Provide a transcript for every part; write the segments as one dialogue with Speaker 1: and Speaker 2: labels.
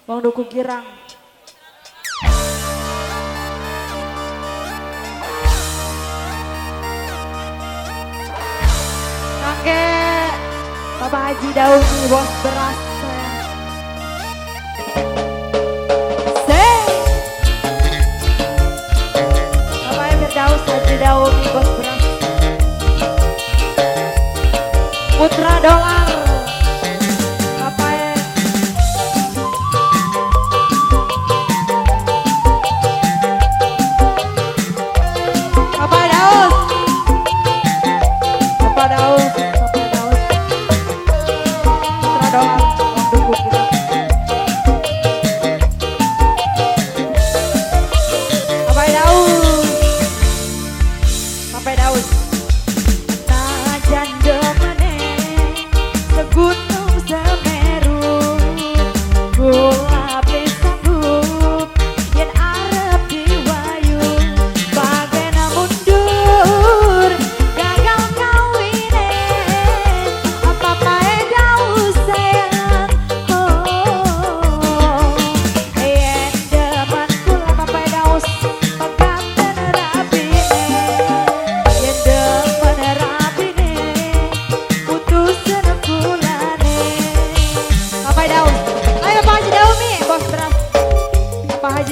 Speaker 1: Wong Duku Girang. Kakek Bapak Haji Daudi bos beras. Bapak Firdaus Haji Daudi bos beras. Putra Dolar.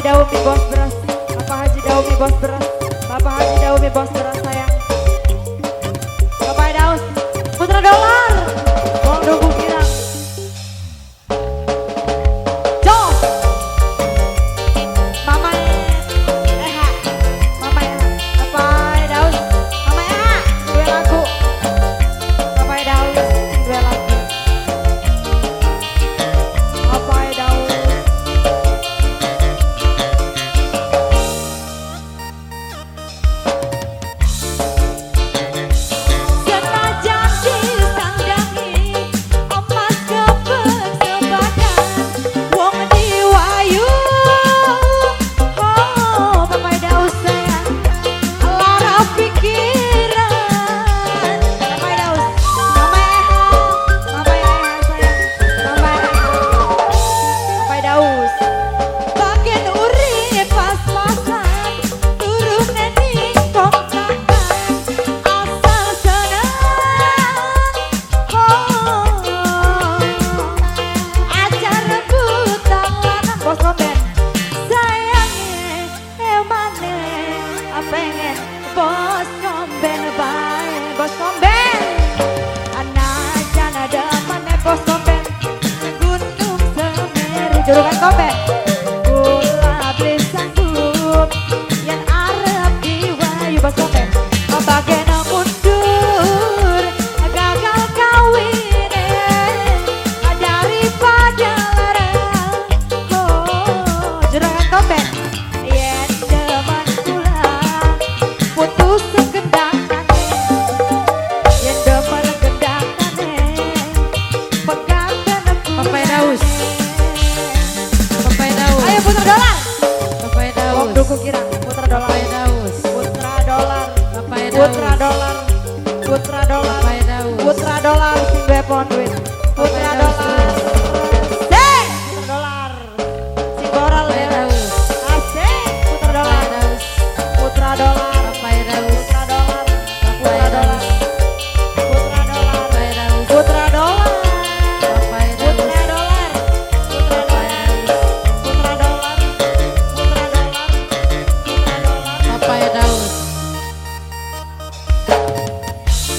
Speaker 1: Daumi bos beras, Bapak Haji Daumi bos beras, Bapak Haji Daumi bos beras sayang. Bapak Daus, Putra Dolar, Wong Duku Girang. Jos, Mama Eha, Mama Eha, Bapak Daus, Mama Eha, dua lagu. Bapak Daus, dua lagu. Bapak Daus. Pengen bos komben bae, bos komben anak jana demane bos komben Gunung Semeru julukan komben kula beli sanggup yen arep diwayu bos komben bagena mundur gagal kawine daripada larang julukan komben yen demen putus sekedangane yen demen kedangane pegatan
Speaker 2: Bapak Daus, Bapak Daus,
Speaker 1: ayo Putra Dolar,
Speaker 2: Bapak Daus,
Speaker 1: Wong Duku Girang, Putra Dolar,
Speaker 2: Bapak Daus,
Speaker 1: Putra Dolar,
Speaker 2: Bapak
Speaker 1: Putra
Speaker 2: Daus,
Speaker 1: Dolar, Putra Dolar,
Speaker 2: Bapak Daus,
Speaker 1: Putra Dolar, sing duwe pon duit, Putra Dolar, Putra Dolar, sing boral
Speaker 2: Bapak
Speaker 1: ya,
Speaker 2: Daus,
Speaker 1: asik, Putra Dolar,
Speaker 2: Daus,
Speaker 1: Putra Dolar,
Speaker 2: Bapak Daus,
Speaker 1: Putra Dolar, Putra Dolar, Putra Dolar,
Speaker 2: Bapak Daus,
Speaker 1: Putra Dolar.
Speaker 2: Bapak Daus,
Speaker 1: Putra Dolar, Putra Dolar, Putra Dolar, Putra Dolar, Putra Dolar.
Speaker 2: Bapak Daus,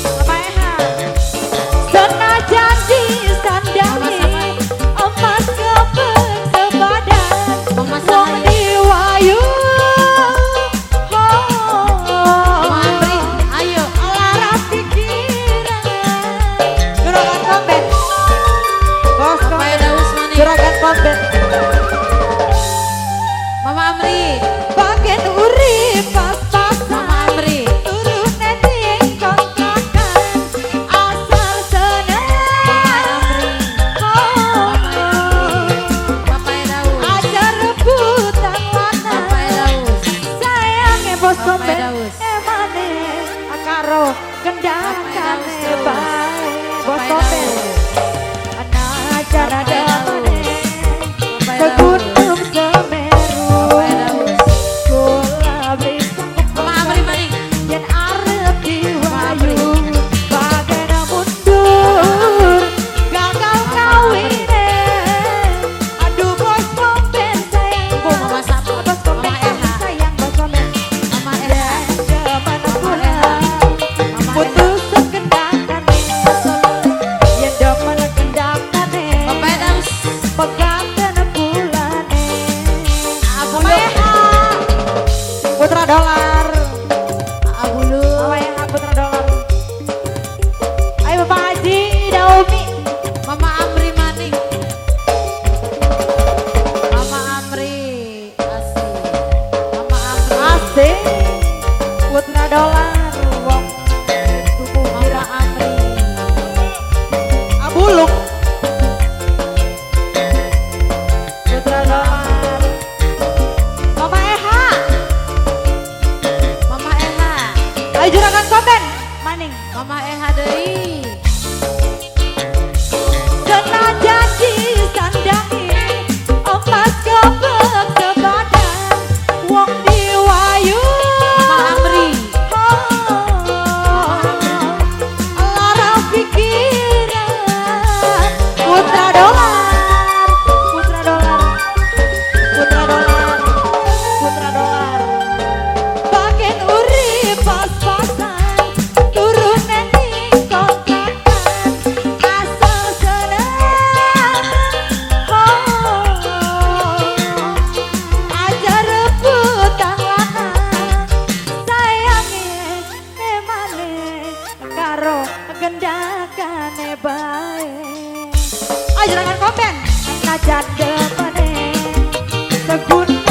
Speaker 1: Bapak Eha, senajan di sana juragan komen najan demene segun